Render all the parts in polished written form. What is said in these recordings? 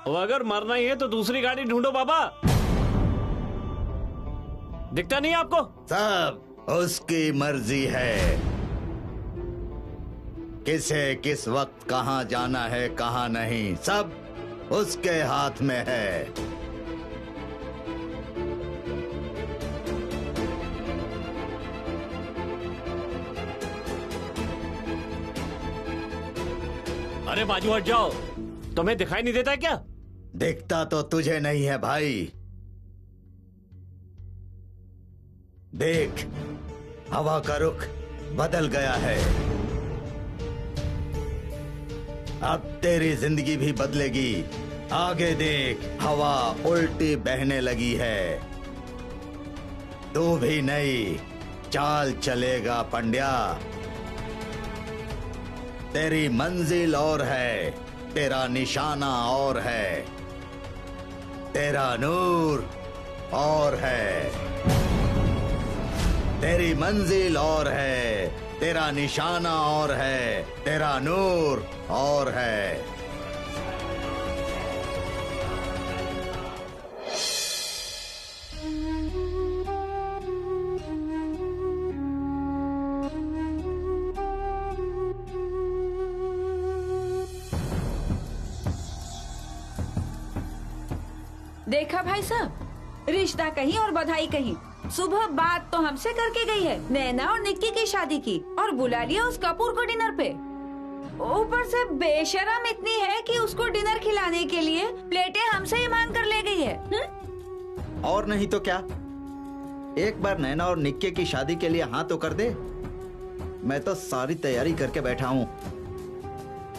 वो अगर मरना ही है तो दूसरी गाड़ी ढूंढो बाबा। दिखता नहीं आपको? सब उसकी मर्जी है, किसे किस वक्त कहां जाना है कहां नहीं, सब उसके हाथ में है। अरे बाजू हट जाओ, तुम्हें दिखाई नहीं देता क्या? दिखता तो तुझे नहीं है भाई। देख, हवा का रुख बदल गया है। अब तेरी जिंदगी भी बदलेगी। आगे देख, हवा उल्टी बहने लगी है। तू भी नई चाल चलेगा पंड्या। तेरी मंजिल और है, तेरा निशाना और है, तेरा नूर और है। तेरी मंजिल और है, तेरा निशाना और है, तेरा नूर और है। देखा भाई साहब, रिश्ता कहीं और बधाई कहीं। सुबह बात तो हमसे करके गई है, नैना और निक्की की शादी की, और बुला लिया उस कपूर को डिनर पे। ऊपर से बेशरम इतनी है कि उसको डिनर खिलाने के लिए प्लेटें हमसे ही मांग कर ले गई है। और नहीं तो क्या, एक बार नैना और निक्की की शादी के लिए हाँ तो कर दे। मैं तो सारी तैयारी करके बैठा हूँ।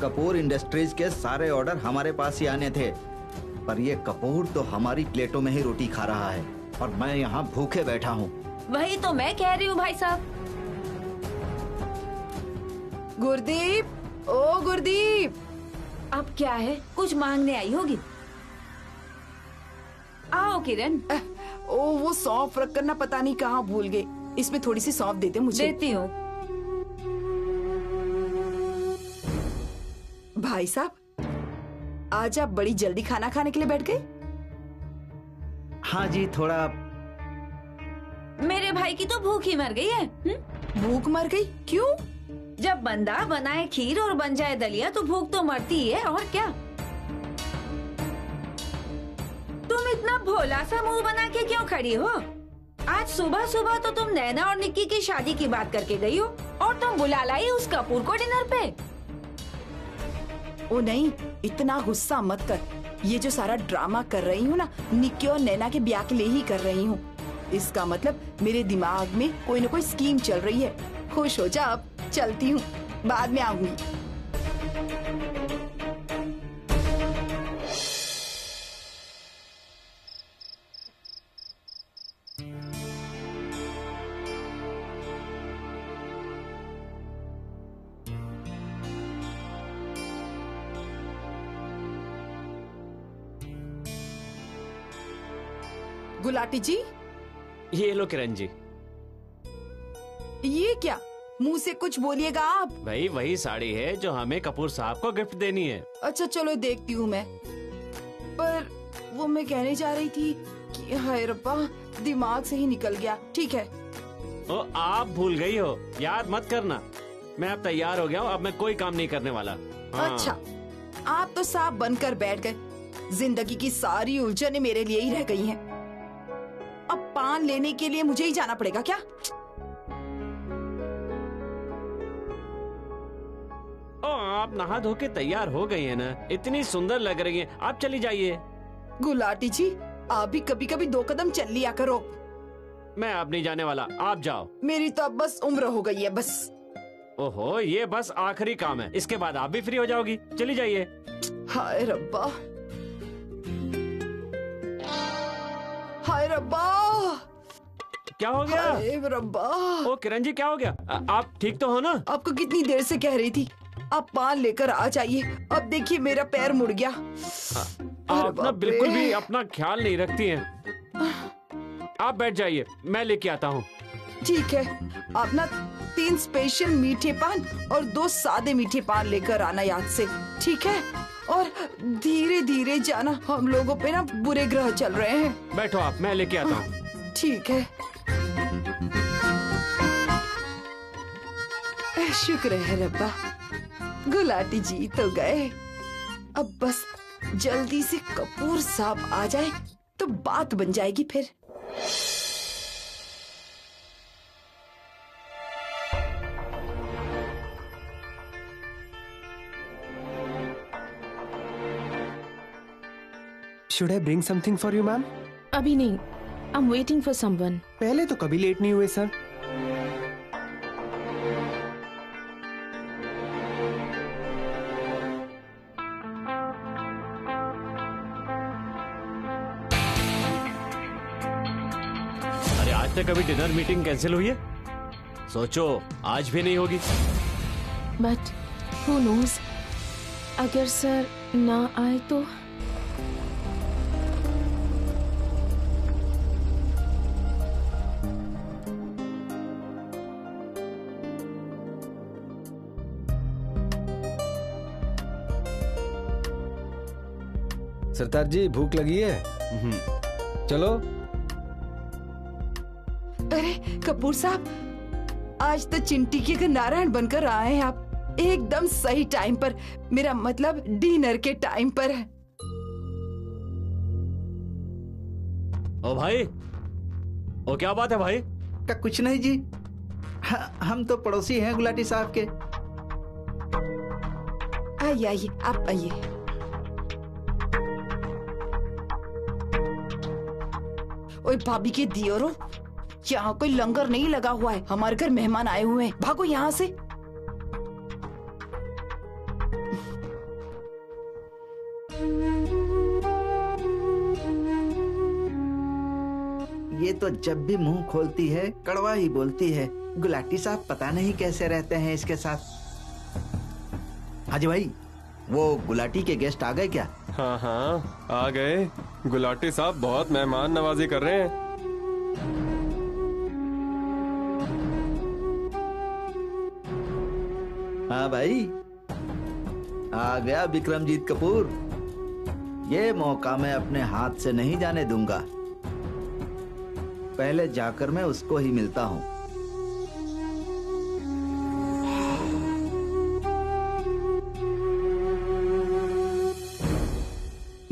कपूर इंडस्ट्रीज के सारे ऑर्डर हमारे पास ही आने थे, पर ये कपूर तो हमारी प्लेटों में ही रोटी खा रहा है और मैं यहाँ भूखे बैठा हूँ। वही तो मैं कह रही हूँ भाई साहब। गुरदीप, ओ गुरदीप। अब क्या है, कुछ मांगने आई होगी। आओ किरण। ओ वो सौंफ रख कर ना पता नहीं कहाँ भूल गए। इसमें थोड़ी सी सौंफ देते मुझे। देती हूँ। भाई साहब, आज आप बड़ी जल्दी खाना खाने के लिए बैठ गए? हाँ जी, थोड़ा। मेरे भाई की तो भूख ही मर गई है। भूख मर गई? क्यों? जब बंदा बनाए खीर और बन जाए दलिया तो भूख तो मरती ही है, और क्या। तुम इतना भोला सा मुंह बना के क्यों खड़ी हो? आज सुबह सुबह तो तुम नैना और निक्की की शादी की बात करके गई हो, और तुम बुला लाई उस कपूर को डिनर पे। ओ नहीं, इतना गुस्सा मत कर। ये जो सारा ड्रामा कर रही हूँ ना, निक्की और नैना के ब्याह के लिए ही कर रही हूँ। इसका मतलब मेरे दिमाग में कोई न कोई स्कीम चल रही है। खुश हो जा, अब चलती हूँ, बाद में आऊंगी। गुलाटी जी, ये लो किरण जी। ये क्या, मुंह से कुछ बोलिएगा आप। भाई वही साड़ी है जो हमें कपूर साहब को गिफ्ट देनी है। अच्छा चलो देखती हूँ मैं। पर वो मैं कहने जा रही थी कि हाय रब्बा, दिमाग से ही निकल गया। ठीक है। ओ, आप भूल गई हो, याद मत करना। मैं अब तैयार हो गया हूँ, अब मैं कोई काम नहीं करने वाला। हाँ। अच्छा, आप तो सांप बनकर बैठ गए। जिंदगी की सारी उलझनें मेरे लिए ही रह गई हैं। अब पान लेने के लिए मुझे ही जाना पड़ेगा क्या? ओ, आप नहा धो के तैयार हो गई है ना, इतनी सुंदर लग रही है। आप चली जाइए। गुलाटी जी, आप भी कभी कभी 2 कदम चल लिया करो। मैं अब नहीं जाने वाला, आप जाओ। मेरी तो अब बस उम्र हो गई है, बस। ओहो, ये बस आखिरी काम है, इसके बाद आप भी फ्री हो जाओगी। चली जाइए। हाय रब्बा, हाय रब्बा, क्या हो गया? हाय रब्बा। ओ किरण जी, क्या हो गया? आप ठीक तो हो ना? आपको कितनी देर से कह रही थी आप पान लेकर आ जाइए। अब देखिए मेरा पैर मुड़ गया। आप ना बिल्कुल भी अपना ख्याल नहीं रखती हैं। आप बैठ जाइए, मैं लेके आता हूँ। ठीक है, आप ना 3 स्पेशल मीठे पान और 2 सादे मीठे पान लेकर आना याद से। ठीक है? और धीरे धीरे जाना, हम लोगों पे ना बुरे ग्रह चल रहे हैं। बैठो आप, मैं लेके आता हूँ। ठीक है। शुक्र है रब्बा, गुलाटी जी तो गए। अब बस जल्दी से कपूर साहब आ जाए तो बात बन जाएगी फिर। Should I bring something for you, ma'am? अभी नहीं, I'm waiting for someone. पहले तो कभी लेट नहीं हुए सर। अरे आज तक कभी डिनर मीटिंग कैंसिल हुई है? सोचो आज भी नहीं होगी। But who knows? अगर सर ना आए तो? सरदार जी भूख लगी है? चलो। अरे कपूर साहब, आज तो चिंटी के घर नारायण बनकर आए हैं आप, एकदम सही टाइम पर। मेरा मतलब डिनर के टाइम पर। ओ भाई, ओ क्या बात है भाई? का कुछ नहीं जी, हम तो पड़ोसी हैं गुलाटी साहब के। आइए आइए, आप आइए। ओए भाभी के दियोरो, यहाँ कोई लंगर नहीं लगा हुआ है, हमारे घर मेहमान आए हुए हैं, भागो यहाँ से। ये तो जब भी मुंह खोलती है कड़वा ही बोलती है। गुलाटी साहब पता नहीं कैसे रहते हैं इसके साथ। हाजी भाई, वो गुलाटी के गेस्ट आ गए क्या? हाँ हाँ आ गए। गुलाटी साहब बहुत मेहमान नवाजी कर रहे हैं। हाँ भाई, आ गया विक्रमजीत कपूर। ये मौका मैं अपने हाथ से नहीं जाने दूंगा। पहले जाकर मैं उसको ही मिलता हूँ।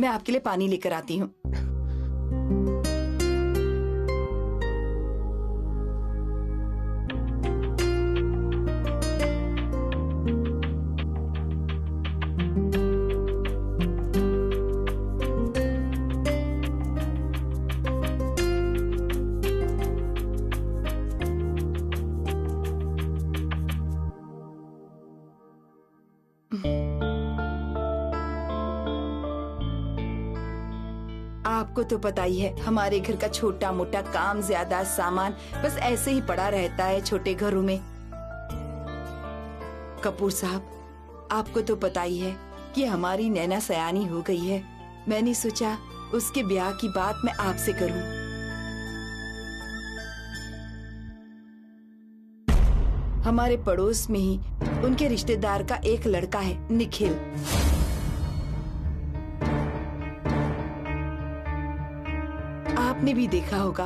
मैं आपके लिए पानी लेकर आती हूँ। आपको तो पता ही है, हमारे घर का छोटा मोटा काम, ज्यादा सामान बस ऐसे ही पड़ा रहता है छोटे घरों में। कपूर साहब, आपको तो पता ही है कि हमारी नैना सयानी हो गई है। मैंने सोचा उसके ब्याह की बात मैं आपसे करूं। हमारे पड़ोस में ही उनके रिश्तेदार का एक लड़का है, निखिल। आपने भी देखा होगा,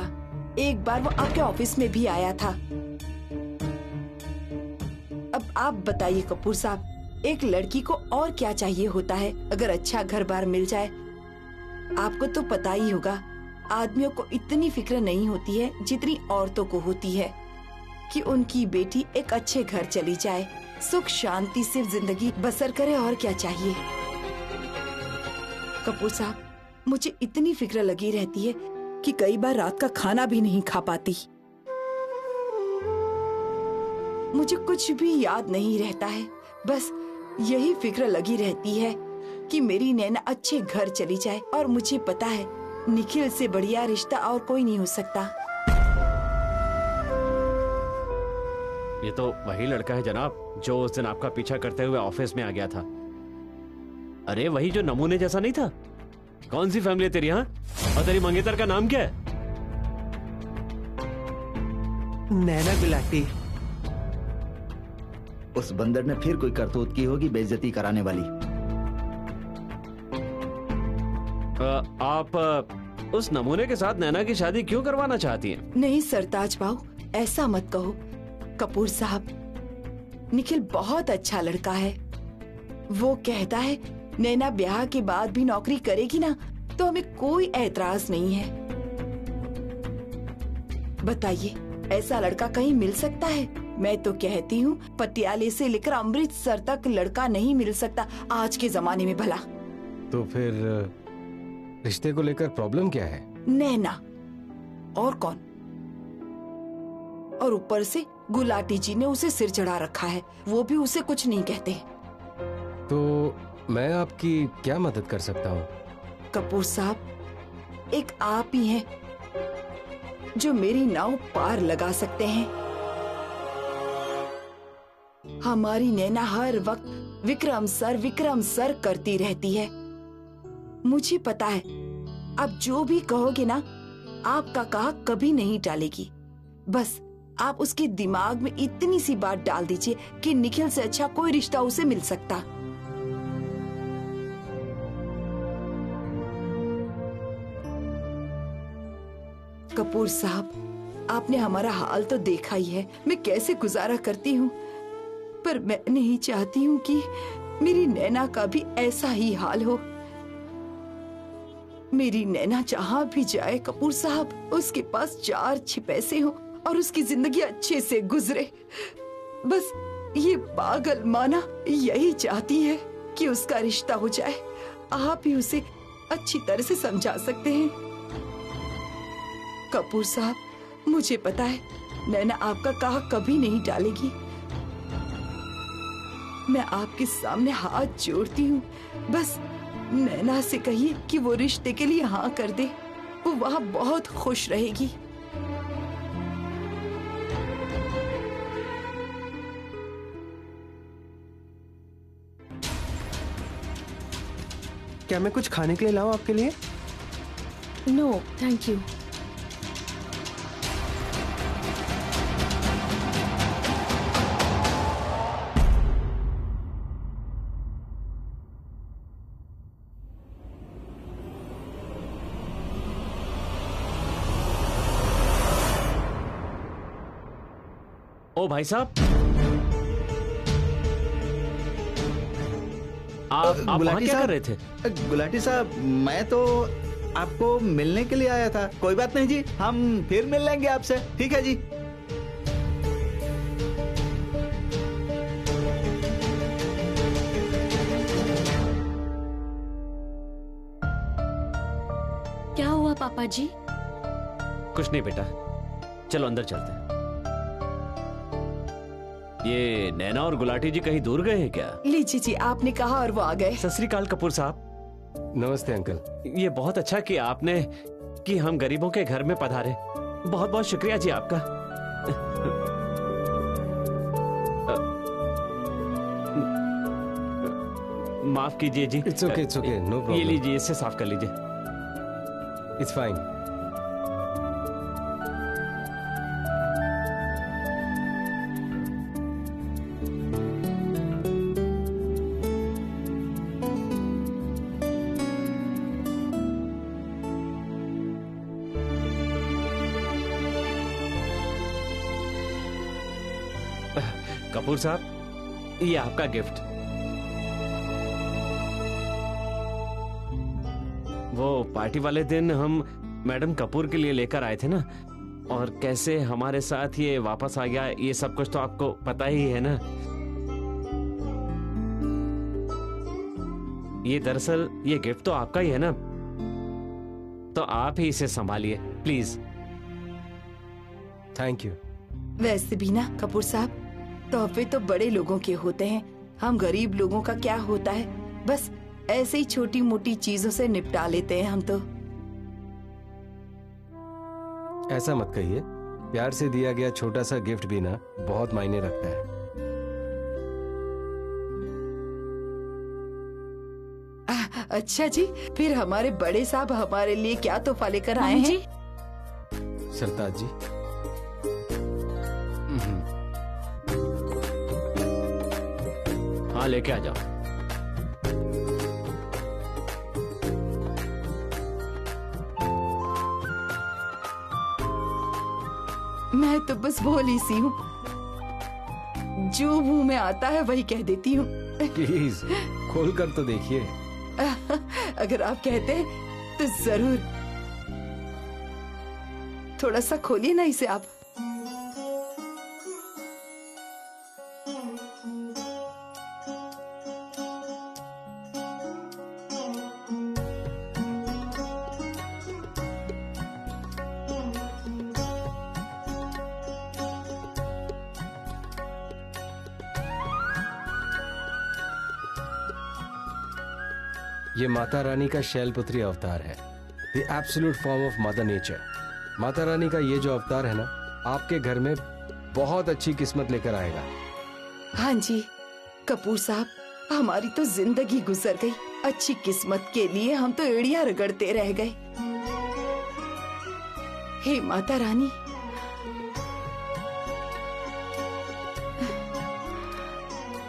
एक बार वो आपके ऑफिस में भी आया था। अब आप बताइए कपूर साहब, एक लड़की को और क्या चाहिए होता है अगर अच्छा घर बार मिल जाए। आपको तो पता ही होगा, आदमियों को इतनी फिक्र नहीं होती है जितनी औरतों को होती है कि उनकी बेटी एक अच्छे घर चली जाए, सुख शांति से जिंदगी बसर करे, और क्या चाहिए। कपूर साहब, मुझे इतनी फिक्र लगी रहती है कि कई बार रात का खाना भी नहीं खा पाती। मुझे कुछ भी याद नहीं रहता है, बस यही फिक्र लगी रहती है कि मेरी नैना अच्छे घर चली जाए। और मुझे पता है निखिल से बढ़िया रिश्ता और कोई नहीं हो सकता। ये तो वही लड़का है जनाब, जो उस दिन आपका पीछा करते हुए ऑफिस में आ गया था। अरे वही जो नमूने जैसा नहीं था। कौन सी फैमिली है तेरी? हाँ, और तेरी मंगेतर का नाम क्या है? नैना गुलाटी। उस बंदर ने फिर कोई करतूत की होगी बेइज्जती कराने वाली। आप उस नमूने के साथ नैना की शादी क्यों करवाना चाहती हैं? नहीं सरताज बाबू, ऐसा मत कहो। कपूर साहब, निखिल बहुत अच्छा लड़का है। वो कहता है नैना ब्याह के बाद भी नौकरी करेगी ना तो हमें कोई ऐतराज नहीं है। बताइए, ऐसा लड़का कहीं मिल सकता है? मैं तो कहती हूँ पटियाले से लेकर अमृतसर तक लड़का नहीं मिल सकता आज के जमाने में भला। तो फिर रिश्ते को लेकर प्रॉब्लम क्या है? नैना, और कौन? और ऊपर से गुलाटी जी ने उसे सिर चढ़ा रखा है, वो भी उसे कुछ नहीं कहते। तो मैं आपकी क्या मदद कर सकता हूँ? कपूर साहब, एक आप ही हैं जो मेरी नाव पार लगा सकते हैं। हमारी नैना हर वक्त विक्रम सर करती रहती है। मुझे पता है, आप जो भी कहोगे ना, आपका कहा कभी नहीं टालेगी। बस आप उसके दिमाग में इतनी सी बात डाल दीजिए कि निखिल से अच्छा कोई रिश्ता उसे मिल सकता। कपूर साहब, आपने हमारा हाल तो देखा ही है, मैं कैसे गुजारा करती हूँ। पर मैं नहीं चाहती हूँ कि मेरी नैना का भी ऐसा ही हाल हो। मेरी नैना जहाँ भी जाए कपूर साहब, उसके पास 4 पैसे हो और उसकी जिंदगी अच्छे से गुजरे। बस ये पागल माना यही चाहती है कि उसका रिश्ता हो जाए। आप ही उसे अच्छी तरह से समझा सकते हैं। कपूर साहब, मुझे पता है नैना आपका कहा कभी नहीं टालेगी। मैं आपके सामने हाथ जोड़ती हूँ, बस नैना से कहिए कि वो रिश्ते के लिए हाँ कर दे। वो वहाँ बहुत खुश रहेगी। क्या मैं कुछ खाने के लिए लाऊं आपके लिए? No thank you. ओ भाई साहब, आप वहाँ गुलाटी क्या साहब, कर रहे थे? गुलाटी साहब, मैं तो आपको मिलने के लिए आया था। कोई बात नहीं जी, हम फिर मिल लेंगे आपसे। ठीक है जी। क्या हुआ पापा जी? कुछ नहीं बेटा, चलो अंदर चलते हैं। ये नैना और गुलाटी जी कहीं दूर गए हैं क्या? लीजिए जी, आपने कहा और वो आ गए। सत श्री अकाल कपूर साहब। नमस्ते अंकल। ये बहुत अच्छा किया आपने कि हम गरीबों के घर में पधारे। बहुत बहुत शुक्रिया जी आपका। माफ कीजिए जी। इट्स ओके, नो ये प्रॉब्लम। लीजिए, इससे साफ कर लीजिए। It's fine. कपूर साहब, ये आपका गिफ्ट। वो पार्टी वाले दिन हम मैडम कपूर के लिए लेकर आए थे ना, और कैसे हमारे साथ ये वापस आ गया, ये सब कुछ तो आपको पता ही है ना। ये दरअसल ये गिफ्ट तो आपका ही है ना, तो आप ही इसे संभालिए प्लीज। Thank you. वैसे भी ना कपूर साहब, तोहफे तो बड़े लोगों के होते हैं, हम गरीब लोगों का क्या होता है। बस ऐसे ही छोटी मोटी चीजों से निपटा लेते हैं हम तो। ऐसा मत कहिए, प्यार से दिया गया छोटा सा गिफ्ट भी ना बहुत मायने रखता है। अच्छा जी, फिर हमारे बड़े साहब हमारे लिए क्या तोहफा लेकर आए हैं? सरताज जी, हाँ लेके आ जाओ। तो बस भोली सी हूँ, जो मुंह में आता है वही कह देती हूँ। प्लीज खोल कर तो देखिए। अगर आप कहते हैं तो जरूर। थोड़ा सा खोलिए ना इसे आप। ये माता रानी का शैलपुत्री अवतार है, the absolute form of mother nature. Mata Rani का ये जो अवतार है ना, आपके घर में बहुत अच्छी किस्मत लेकर आएगा। हाँ जी कपूर साहब, हमारी तो जिंदगी गुजर गई, अच्छी किस्मत के लिए हम तो एड़ियां रगड़ते रह गए। हे माता रानी,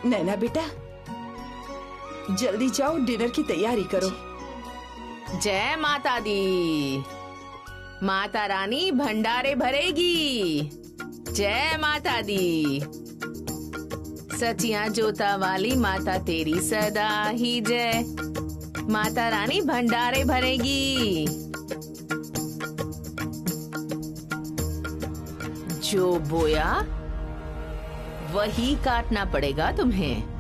नैना बेटा जल्दी जाओ, डिनर की तैयारी करो। जय माता दी। माता रानी भंडारे भरेगी। जय माता दी। सचिया जोता वाली माता तेरी सदा ही जय। माता रानी भंडारे भरेगी। जो बोया वही काटना पड़ेगा तुम्हें।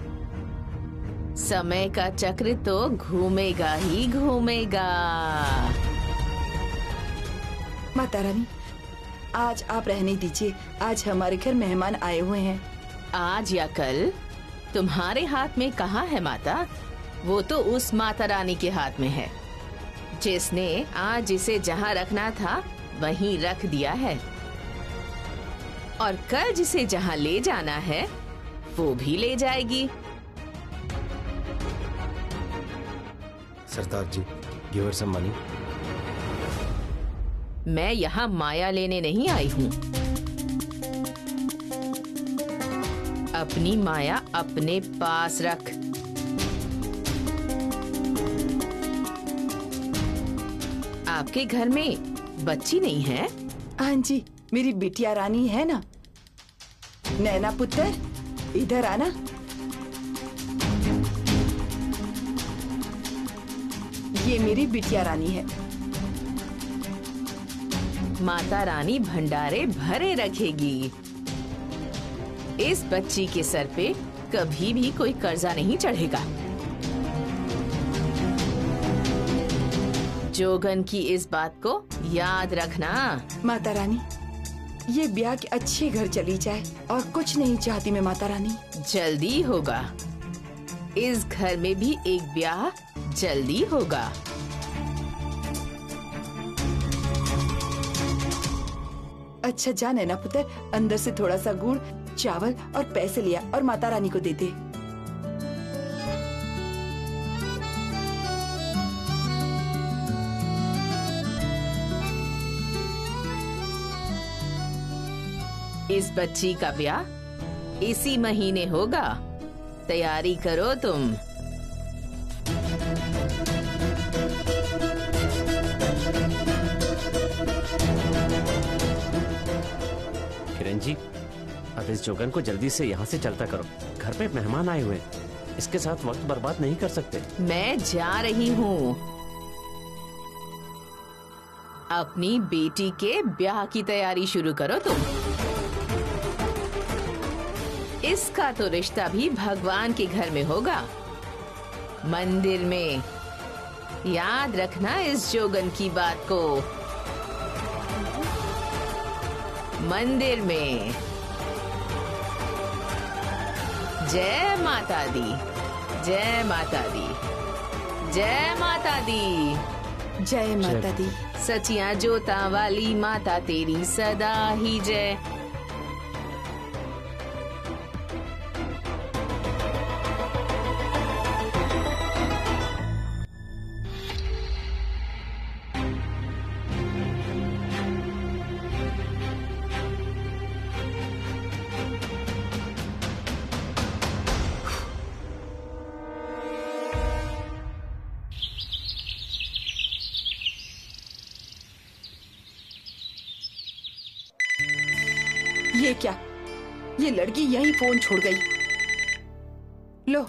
समय का चक्र तो घूमेगा ही घूमेगा। माता रानी आज आप रहने दीजिए, आज हमारे घर मेहमान आए हुए हैं। आज या कल तुम्हारे हाथ में कहाँ है माता? वो तो उस माता रानी के हाथ में है, जिसने आज जिसे जहाँ रखना था वहीं रख दिया है, और कल जिसे जहाँ ले जाना है वो भी ले जाएगी। सरदार जी, गिव हर सम मनी। मैं यहाँ माया लेने नहीं आई हूँ। अपनी माया अपने पास रख। आपके घर में बच्ची नहीं है? हाँ जी, मेरी बिटिया रानी है ना। नैना पुत्र, इधर आना। ये मेरी बिटिया रानी है। माता रानी भंडारे भरे रखेगी। इस बच्ची के सर पे कभी भी कोई कर्जा नहीं चढ़ेगा। जोगन की इस बात को याद रखना। माता रानी, ये ब्याह के अच्छे घर चली जाए, और कुछ नहीं चाहती मैं माता रानी। जल्दी होगा, इस घर में भी एक ब्याह जल्दी होगा। अच्छा जा नैना पुत्र, अंदर से थोड़ा सा गुड़, चावल और पैसे लिया और माता रानी को दे दे। इस बच्ची का ब्याह इसी महीने होगा। तैयारी करो तुम। किरण जी, अब इस जोगन को जल्दी से यहाँ से चलता करो। घर पे मेहमान आए हुए हैं, इसके साथ वक्त बर्बाद नहीं कर सकते। मैं जा रही हूँ। अपनी बेटी के ब्याह की तैयारी शुरू करो तुम। इसका तो रिश्ता भी भगवान के घर में होगा, मंदिर में। याद रखना इस जोगन की बात को। मंदिर में। जय माता दी, जय माता दी, जय माता दी, जय माता दी। सचिया जोता वाली माता तेरी सदा ही जय। ये क्या, ये लड़की यहीं फोन छोड़ गई। लो,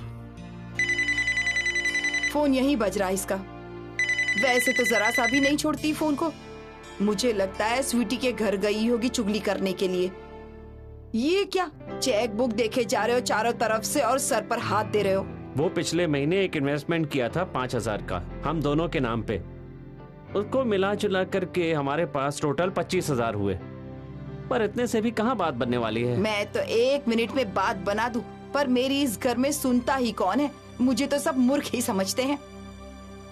फोन यहीं बज रहा है इसका। वैसे तो जरा सा भी नहीं छोड़ती फोन को। मुझे लगता है स्वीटी के घर गई होगी चुगली करने के लिए। ये क्या, चेक बुक देखे जा रहे हो चारों तरफ से और सर पर हाथ दे रहे हो। वो पिछले महीने एक इन्वेस्टमेंट किया था 5,000 का, हम दोनों के नाम पे। उसको मिला जुला करके हमारे पास टोटल 25,000 हुए, पर इतने से भी कहाँ बात बनने वाली है। मैं तो 1 मिनट में बात बना दूं, पर मेरी इस घर में सुनता ही कौन है। मुझे तो सब मूर्ख ही समझते हैं।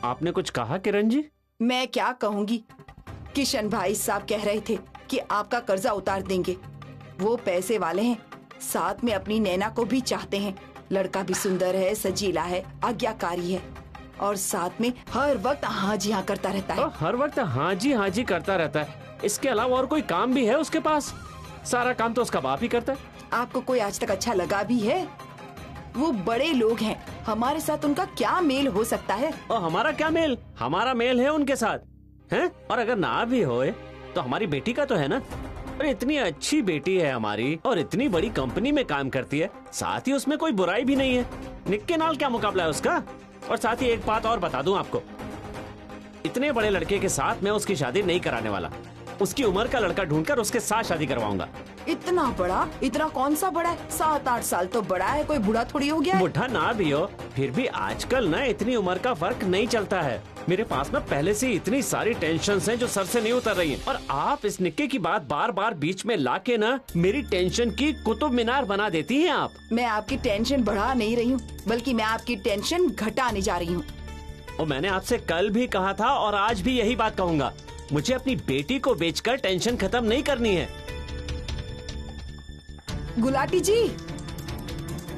आपने कुछ कहा किरण जी? मैं क्या कहूँगी, किशन भाई साहब कह रहे थे कि आपका कर्जा उतार देंगे। वो पैसे वाले हैं, साथ में अपनी नैना को भी चाहते हैं। लड़का भी सुंदर है, सजीला है, आज्ञाकारी है, और साथ में हर वक्त हाँ जी हाँ करता रहता है। हर वक्त हाँ जी करता रहता है। इसके अलावा और कोई काम भी है उसके पास? सारा काम तो उसका बाप ही करता है। आपको कोई आज तक अच्छा लगा भी है? वो बड़े लोग हैं, हमारे साथ उनका क्या मेल हो सकता है? और हमारा क्या मेल? हमारा मेल है उनके साथ है, और अगर ना भी होए तो हमारी बेटी का तो है ना। और इतनी अच्छी बेटी है हमारी, और इतनी बड़ी कंपनी में काम करती है, साथ ही उसमें कोई बुराई भी नहीं है। निक्के नाल क्या मुकाबला है उसका। और साथ ही एक बात और बता दूं आपको, इतने बड़े लड़के के साथ मैं उसकी शादी नहीं कराने वाला। उसकी उम्र का लड़का ढूंढकर उसके साथ शादी करवाऊंगा। इतना बड़ा? इतना कौन सा बड़ा है? 7-8 साल तो बड़ा है, कोई बूढ़ा थोड़ी हो गया है। बूढ़ा ना भी हो, फिर भी आजकल ना इतनी उम्र का फर्क नहीं चलता है। मेरे पास ना पहले से इतनी सारी टेंशन्स हैं जो सर से नहीं उतर रही हैं, और आप इस निक्के की बात बार बार बीच में लाके ना मेरी टेंशन की कुतुब मीनार बना देती हैं आप। मैं आपकी टेंशन बढ़ा नहीं रही हूँ, बल्कि मैं आपकी टेंशन घटाने जा रही हूँ। और मैंने आपसे कल भी कहा था और आज भी यही बात कहूँगा, मुझे अपनी बेटी को बेचकर टेंशन खत्म नहीं करनी है। गुलाटी जी,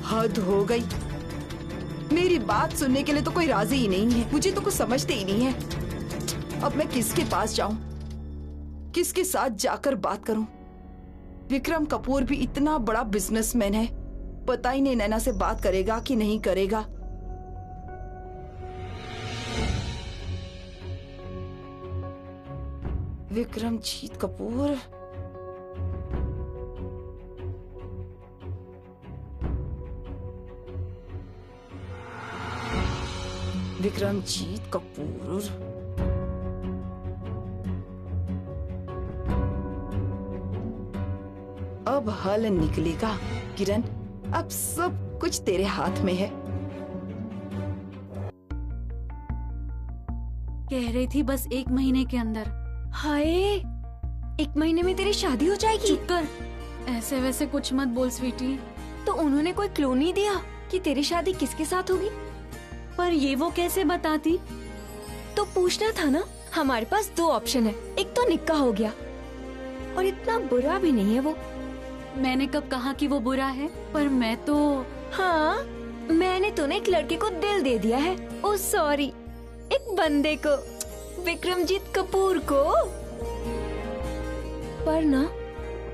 हद हो गई। मेरी बात सुनने के लिए तो कोई राजी ही नहीं है। मुझे तो कुछ समझते ही नहीं है। अब मैं किसके पास जाऊं, किसके साथ जाकर बात करूं? विक्रम कपूर भी इतना बड़ा बिजनेसमैन है, पता ही नहीं नैना से बात करेगा कि नहीं करेगा। विक्रमजीत कपूर, विक्रमजीत कपूर। अब हल निकलेगा किरण, अब सब कुछ तेरे हाथ में है। कह रही थी बस 1 महीने के अंदर। हाय, 1 महीने में तेरी शादी हो जाएगी? चुप कर, ऐसे वैसे कुछ मत बोल स्वीटी। तो उन्होंने कोई क्लू नहीं दिया कि तेरी शादी किसके साथ होगी? पर ये वो कैसे बताती? तो पूछना था ना। हमारे पास 2 ऑप्शन है, एक तो निक्का हो गया, और इतना बुरा भी नहीं है वो। मैंने कब कहा कि वो बुरा है? पर मैं तो... हाँ, मैंने तूने एक लड़के को दिल दे दिया है। ओ सॉरी, एक बंदे को, विक्रमजीत कपूर को। पर ना,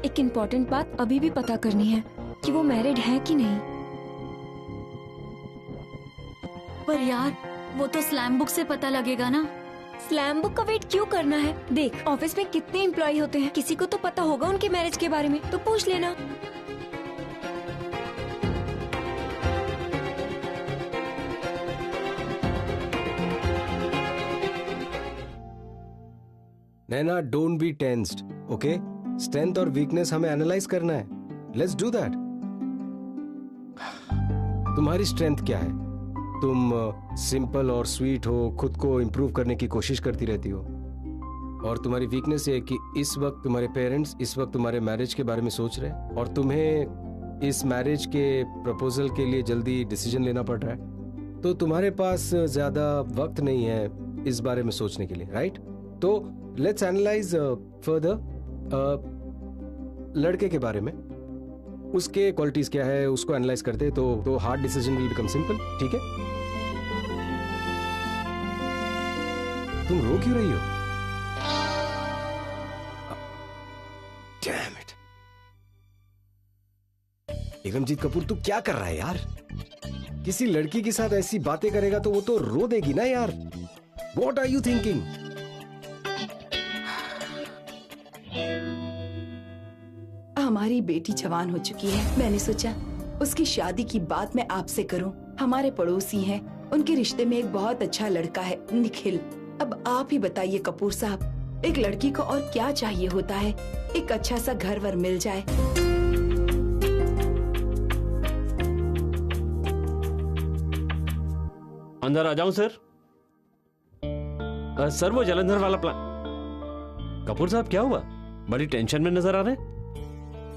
एक इम्पोर्टेंट बात अभी भी पता करनी है कि वो मैरिड है कि नहीं। पर यार, वो तो स्लैम बुक से पता लगेगा ना। स्लैम बुक का वेट क्यों करना है? देख, ऑफिस में कितने एम्प्लॉय होते हैं, किसी को तो पता होगा उनके मैरिज के बारे में, तो पूछ लेना। Naina, don't be tensed, okay? Strength और वीकनेस हमें एनालाइज करना है। Let's do that. तुम्हारी स्ट्रेंथ क्या है? तुम सिंपल और स्वीट हो, खुद को इम्प्रूव करने की कोशिश करती रहती हो। और तुम्हारी वीकनेस ये है कि इस वक्त तुम्हारे पेरेंट्स इस वक्त तुम्हारे मैरिज के बारे में सोच रहे हैं, और तुम्हें इस मैरिज के प्रपोजल के लिए जल्दी डिसीजन लेना पड़ रहा है। तो तुम्हारे पास ज्यादा वक्त नहीं है इस बारे में सोचने के लिए, राइट? तो लेट्स एनालाइज फर्दर लड़के के बारे में, उसके क्वालिटीज क्या है, उसको एनालाइज करते तो hard decision will become simple. ठीक है? तुम रो क्यों रही हो? Damn it! विक्रमजीत कपूर, तू क्या कर रहा है यार? किसी लड़की के साथ ऐसी बातें करेगा तो वो तो रो देगी ना यार। What are you thinking? हमारी बेटी जवान हो चुकी है। मैंने सोचा उसकी शादी की बात मैं आपसे करूं। हमारे पड़ोसी हैं, उनके रिश्ते में एक बहुत अच्छा लड़का है, निखिल। अब आप ही बताइए कपूर साहब, एक लड़की को और क्या चाहिए होता है? एक अच्छा सा घर वर मिल जाए। अंदर आ जाऊं सर? सर वो जलंधर वाला प्लान। कपूर साहब क्या हुआ, बड़ी टेंशन में नजर आ रहे हैं?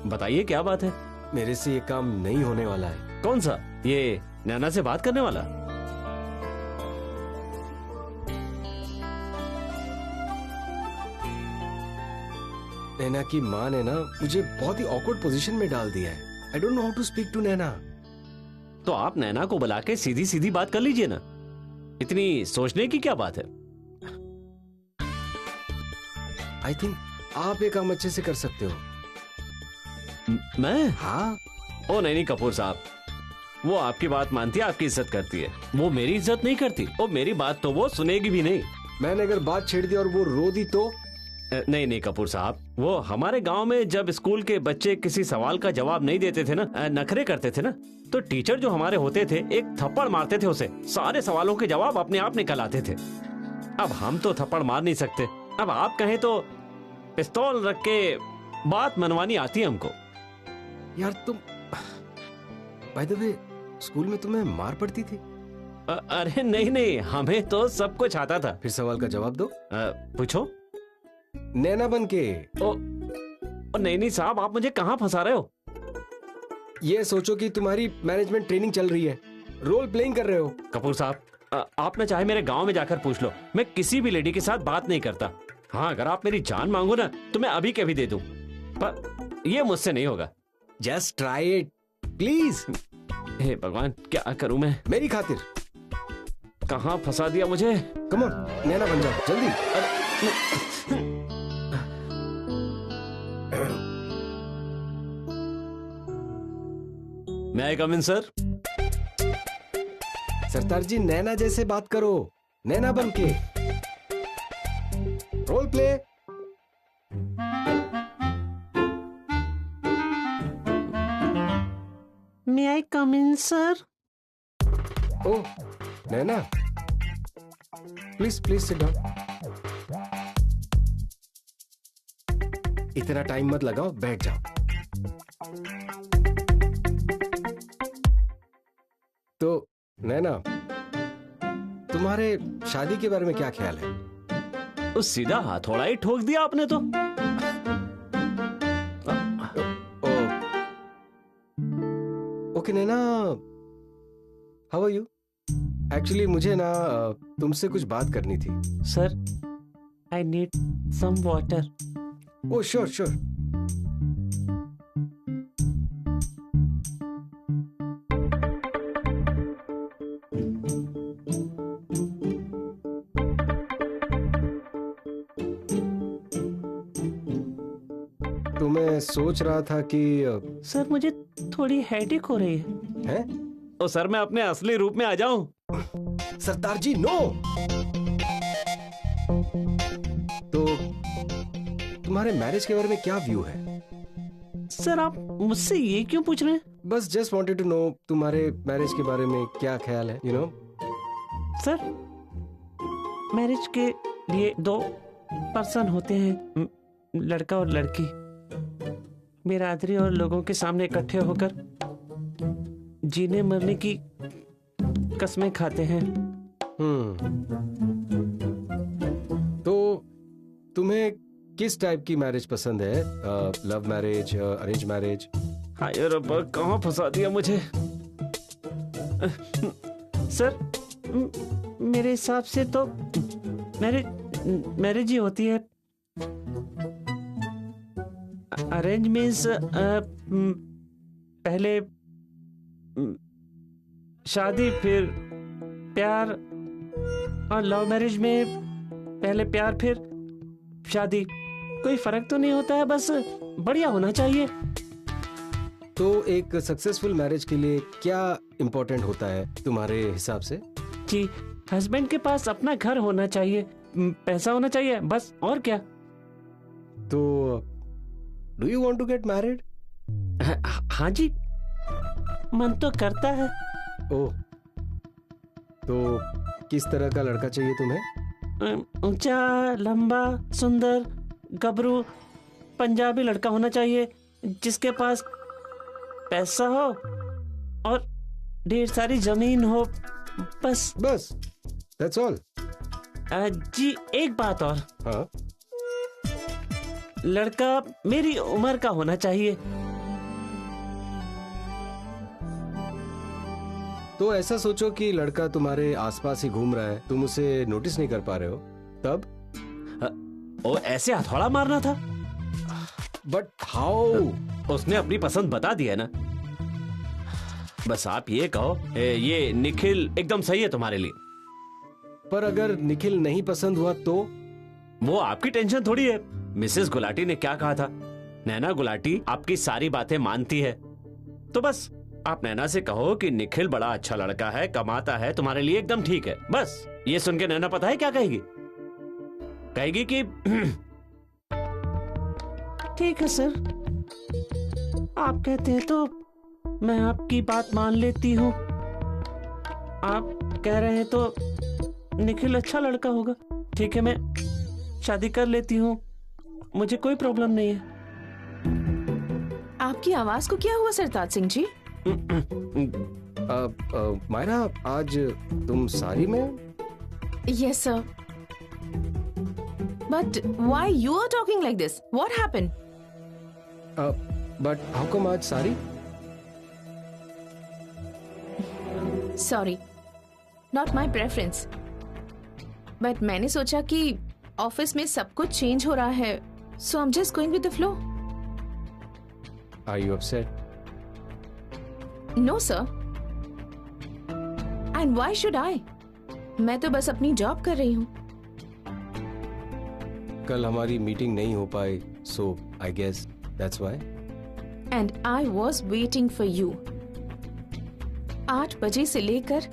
बताइए क्या बात है। मेरे से ये काम नहीं होने वाला है। कौन सा? ये नैना से बात करने वाला? नैना की माँ ने ना मुझे बहुत ही ऑकवर्ड पोजीशन में डाल दिया है। I don't know how to speak to Naina. तो आप नैना को बुला के सीधी सीधी बात कर लीजिए ना, इतनी सोचने की क्या बात है? आई थिंक आप ये काम अच्छे से कर सकते हो। मैं? हाँ। ओ नहीं कपूर साहब, वो आपकी बात मानती है, आपकी इज्जत करती है। वो मेरी इज्जत नहीं करती, और मेरी बात तो वो सुनेगी भी नहीं। मैंने अगर बात छेड़ दी और वो रो दी तो? नहीं कपूर साहब, वो हमारे गांव में जब स्कूल के बच्चे किसी सवाल का जवाब नहीं देते थे ना, नखरे करते थे ना, तो टीचर जो हमारे होते थे एक थप्पड़ मारते थे उसे। सारे सवालों के जवाब अपने आप निकल आते थे। अब हम तो थप्पड़ मार नहीं सकते, अब आप कहें तो पिस्तौल रख के बात मनवानी आती है हमको। यार तुम, बाय द वे, स्कूल में तुम्हें मार पड़ती थी? अरे नहीं, हमें तो सब कुछ आता था। फिर सवाल का जवाब दो। पूछो। नैना बन के। ओ नहीं साहब, आप मुझे कहाँ फंसा रहे हो? ये सोचो कि तुम्हारी मैनेजमेंट ट्रेनिंग चल रही है, रोल प्लेइंग कर रहे हो। कपूर साहब, आप ना चाहे मेरे गांव में जाकर पूछ लो, मैं किसी भी लेडी के साथ बात नहीं करता। हाँ, अगर आप मेरी जान मांगो ना तो मैं अभी के भी दे दूं, पर ये मुझसे नहीं होगा। Just try it please. हे भगवान, क्या करूं मैं? मेरी खातिर। कहाँ फंसा दिया मुझे? कम ऑन, नैना बन जाओ जल्दी। मैं आई कम इन सर? सरदार जी, नैना जैसे बात करो, नैना बन के। Role play. May I come in, sir? Oh, Naina, please sit down. इतना टाइम मत लगाओ, बैठ जाओ। तो नैना, तुम्हारे शादी के बारे में क्या ख्याल है? उस सीधा हथौड़ा ही ठोक दिया आपने तो। Okay Naina, how are you? Actually मुझे ना तुमसे कुछ बात करनी थी। Sir, I need some water. Oh sure. तो मैं सोच रहा था कि सर, मुझे थोड़ी हेडेक हो रही है। तो सर, मैं अपने असली रूप में आ जाऊं? सरदार जी, नो। तो तुम्हारे मैरिज के बारे में क्या व्यू है? सर, आप मुझसे ये क्यों पूछ रहे हैं? बस जस्ट वांटेड टू नो तुम्हारे मैरिज के बारे में क्या ख्याल है, यू नो। सर, मैरिज के लिए दो पर्सन होते हैं, लड़का और लड़की। बिरादरी और लोगों के सामने इकट्ठे होकर जीने मरने की कसमें खाते हैं। तो तुम्हें किस टाइप की मैरिज पसंद है? Love marriage, arrange marriage? हाय रब्बा, कहाँ फंसा दिया मुझे। सर, मेरे हिसाब से तो मैरिज ही होती है। अरेंज मीन्स पहले शादी फिर प्यार, और लव मैरिज में पहले प्यार फिर शादी। कोई फर्क तो नहीं होता है, बस बढ़िया होना चाहिए। तो एक सक्सेसफुल मैरिज के लिए क्या इम्पोर्टेंट होता है तुम्हारे हिसाब से? जी, हस्बैंड के पास अपना घर होना चाहिए, पैसा होना चाहिए, बस। और क्या? तो do you want to get married? हाँ जी, मन तो करता है। ओह, तो किस तरह का लड़का चाहिए तुम्हें? ऊंचा, लंबा, सुंदर, गबरू, पंजाबी लड़का होना चाहिए जिसके पास पैसा हो और ढेर सारी जमीन हो। बस दैट्स ऑल। जी एक बात और। हाँ, लड़का मेरी उम्र का होना चाहिए। तो ऐसा सोचो कि लड़का तुम्हारे आसपास ही घूम रहा है, तुम उसे नोटिस नहीं कर पा रहे हो, तब? ओ ऐसे हथौड़ा मारना था। But how? उसने अपनी पसंद बता दी है ना। बस आप ये कहो, ये निखिल एकदम सही है तुम्हारे लिए। पर अगर निखिल नहीं पसंद हुआ तो? वो आपकी टेंशन थोड़ी है। मिसेस गुलाटी ने क्या कहा था? नैना गुलाटी आपकी सारी बातें मानती है। तो बस आप नैना से कहो कि निखिल बड़ा अच्छा लड़का है, कमाता है, तुम्हारे लिए एकदम ठीक है। बस ये सुन के नैना पता है क्या कहेगी? कहेगी कि ठीक है सर, आप कहते हैं तो मैं आपकी बात मान लेती हूँ। आप कह रहे हैं तो निखिल अच्छा लड़का होगा, ठीक है, मैं शादी कर लेती हूँ, मुझे कोई प्रॉब्लम नहीं है। आपकी आवाज को क्या हुआ सरताज सिंह जी? मायरा, आज तुम साड़ी में? Yes sir. But why you are talking like this? What happened? But how come आज sari? Sorry, not my preference. But मैंने सोचा कि ऑफिस में सब कुछ चेंज हो रहा है, so I am just going with the flow. Are you upset? No sir, and why should I? मैं तो बस अपनी जॉब कर रही हूँ। कल हमारी मीटिंग नहीं हो पाई, so I guess that's why. And I was waiting for you 8 बजे से लेकर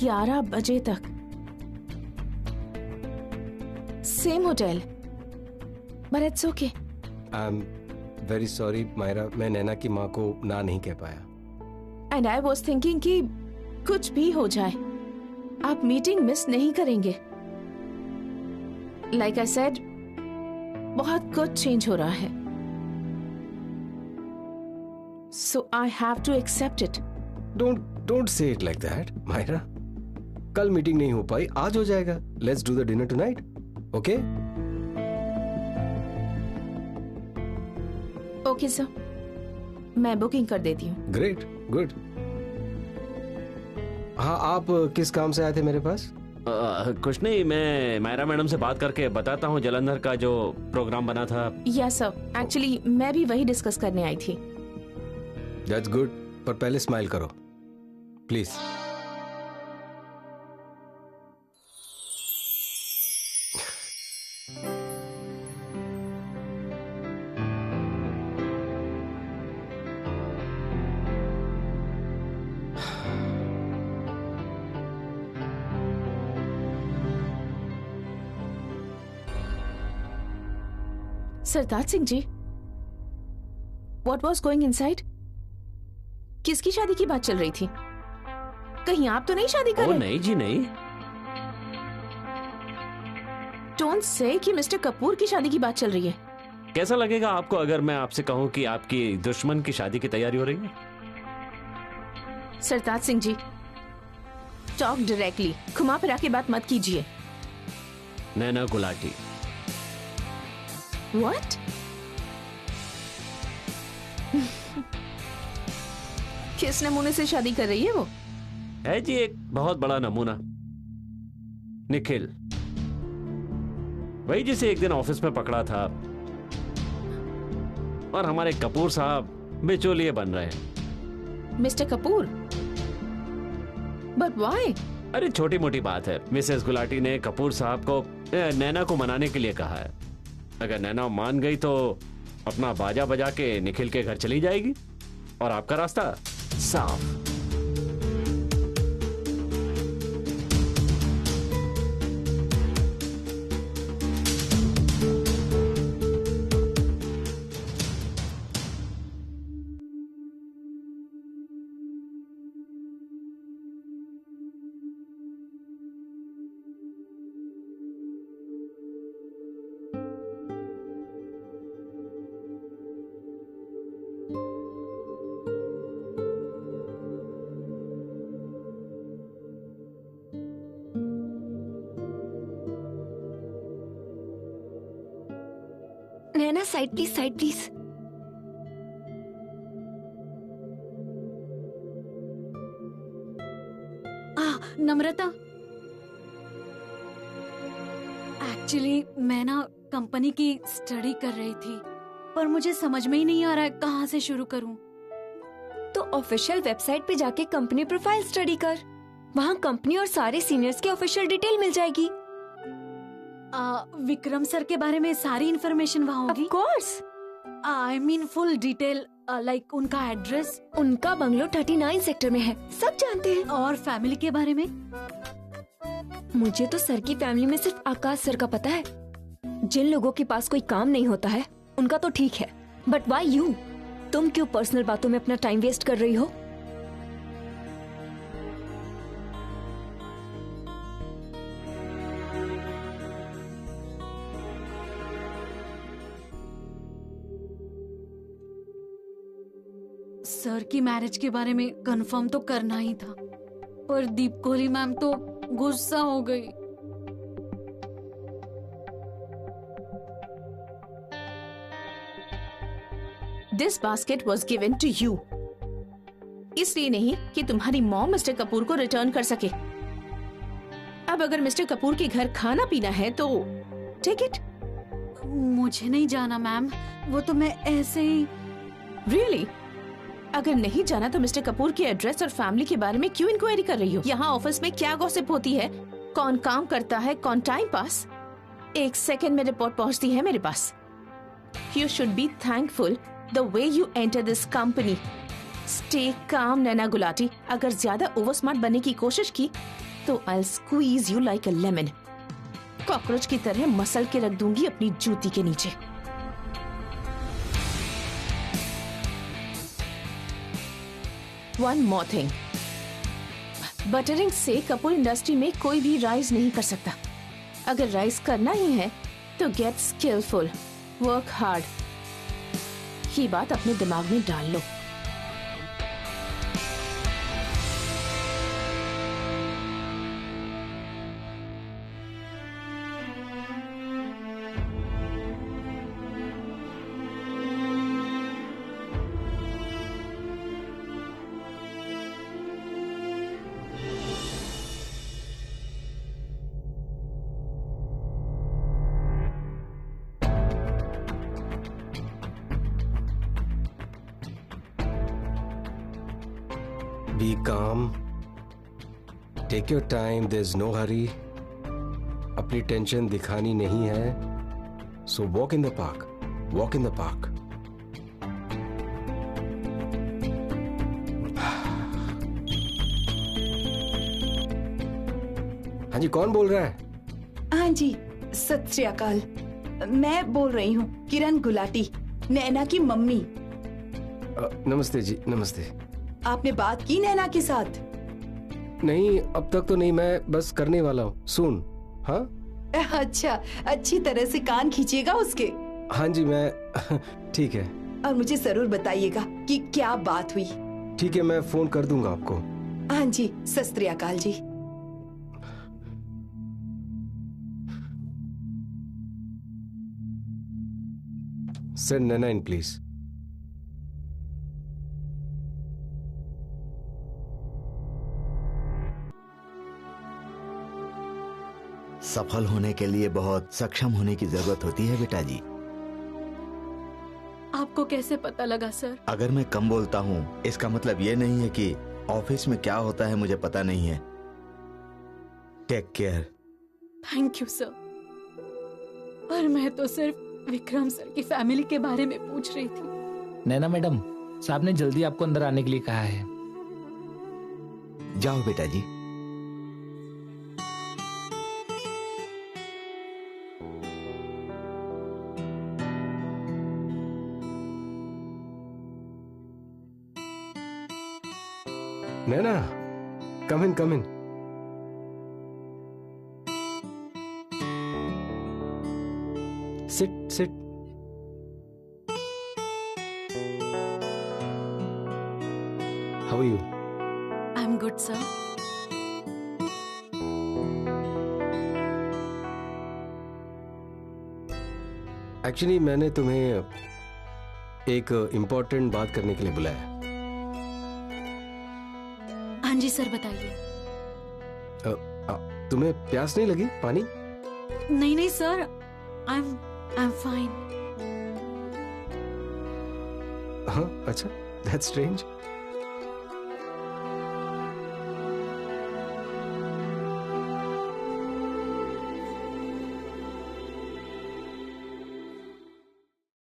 11 बजे तक, same hotel. But it's okay. I am very sorry Myra, मैं नैना की माँ को ना नहीं कह पाया। एंड आई वॉज थिंकिंग कि कुछ भी हो जाए आप मीटिंग मिस नहीं करेंगे। लाइक आई सेड, बहुत कुछ चेंज हो रहा है, so I have to accept it. Don't say it like that Myra. कल मीटिंग नहीं हो पाई, आज हो जाएगा। Let's do the dinner tonight, okay? Okay sir, मैं बुकिंग कर देती हूँ। Great, good. हाँ, आप किस काम से आए थे मेरे पास? कुछ नहीं, मैं मायरा मैडम से बात करके बताता हूँ जलंधर का जो प्रोग्राम बना था। यस सर, एक्चुअली मैं भी वही डिस्कस करने आई थी। दैट्स गुड, पर पहले स्माइल करो please. Sartaj Singh ji, what was going inside? किसकी शादी की बात चल रही थी? कहीं आप तो नहीं शादी कर रहे? नहीं जी, नहीं। डोंट से कि मिस्टर कपूर की शादी की बात चल रही है। कैसा लगेगा आपको अगर मैं आपसे कहूं कि आपकी दुश्मन की शादी की तैयारी हो रही है? सरताज सिंह जी, टॉक डायरेक्टली, घुमा फिरा के बात मत कीजिए। नैना गुलाटी। What? किस नमूने से शादी कर रही है वो? है जी एक बहुत बड़ा नमूना, निखिल। वही जिसे एक दिन ऑफिस में पकड़ा था और हमारे कपूर साहब बिचौलिए बन रहे हैं। मिस्टर कपूर? But why? अरे छोटी मोटी बात है। मिसेस गुलाटी ने कपूर साहब को नैना को मनाने के लिए कहा है। अगर नैना मान गई तो अपना बाजा बजा के निखिल के घर चली जाएगी और आपका रास्ता साफ। Naina side please, side please. Namrata, actually मैं ना कंपनी की स्टडी कर रही थी, पर मुझे समझ में ही नहीं आ रहा है कहाँ से शुरू करूँ। तो ऑफिशियल वेबसाइट पे जाके कंपनी प्रोफाइल स्टडी कर। वहाँ कंपनी और सारे सीनियर्स की ऑफिशियल डिटेल मिल जाएगी। विक्रम सर के बारे में सारी इन्फॉर्मेशन वहाँ होगी? Of course. I mean full detail, like उनका एड्रेस। उनका बंगलो 39 सेक्टर में है, सब जानते हैं। और फैमिली के बारे में? मुझे तो सर की फैमिली में सिर्फ आकाश सर का पता है। जिन लोगों के पास कोई काम नहीं होता है उनका तो ठीक है, बट व्हाई यू? तुम क्यों पर्सनल बातों में अपना टाइम वेस्ट कर रही हो? सर की मैरिज के बारे में कंफर्म तो करना ही था, पर दीप कोहली मैम तो गुस्सा हो गई। This basket was given to you, इसलिए नहीं कि तुम्हारी मॉम मिस्टर कपूर को रिटर्न कर सके। अब अगर मिस्टर कपूर के घर खाना पीना है तो टेक इट। मुझे नहीं जाना मैम, वो तो मैं ऐसे ही। रियली? अगर नहीं जाना तो मिस्टर कपूर के एड्रेस और फैमिली के बारे में क्यों इंक्वायरी कर रही हो? यहाँ ऑफिस में क्या गॉसिप होती है, कौन काम करता है, कौन टाइम पास, एक सेकंड में रिपोर्ट पहुँचती है मेरे पास। You should be thankful the way you enter this company. Stay calm Naina Gulati. अगर ज्यादा ओवर स्मार्ट बनने की कोशिश की तो I'll squeeze you like a lemon। Cockroach की तरह मसल के रख दूंगी अपनी जूती के नीचे। One more thing, बटरिंग से कपूर इंडस्ट्री में कोई भी राइज नहीं कर सकता। अगर राइज करना ही है तो गेट स्किलफुल, वर्क हार्ड। ये बात अपने दिमाग में डाल लो। Be calm. Take your time. There's no hurry. अपनी टेंशन दिखानी नहीं है. So walk in the park. Walk in the park. हाँ जी, कौन बोल रहा है? हाँ जी, सत श्री अकाल। मैं बोल रही हूँ किरण गुलाटी, नैना की मम्मी। नमस्ते जी, नमस्ते। आपने बात की नैना के साथ? नहीं, अब तक तो नहीं, मैं बस करने वाला हूँ। सुन। हाँ अच्छा, अच्छी तरह से कान खींचिएगा उसके। हाँ जी, मैं ठीक है। और मुझे जरूर बताइएगा कि क्या बात हुई। ठीक है, मैं फोन कर दूंगा आपको। हाँ जी, सत श्री अकाल जी। Send Nana in, please. सफल होने के लिए बहुत सक्षम होने की जरूरत होती है बेटा जी। आपको कैसे पता लगा सर? अगर मैं कम बोलता हूँ इसका मतलब ये नहीं है कि ऑफिस में क्या होता है मुझे पता नहीं है। Take care. Thank you sir. पर मैं तो सिर्फ विक्रम सर की फैमिली के बारे में पूछ रही थी। नैना मैडम, साहब ने जल्दी आपको अंदर आने के लिए कहा है। जाओ बेटा जी। Nana, come in, come in. Sit, sit. How are you? I'm good, sir. Actually मैंने तुम्हें एक इम्पोर्टेंट बात करने के लिए बुलाया। हाँ जी सर, बताइए। तुम्हें प्यास नहीं लगी? पानी? नहीं नहीं सर, आई एम फाइन। हाँ, अच्छा, दैट्स स्ट्रेंज।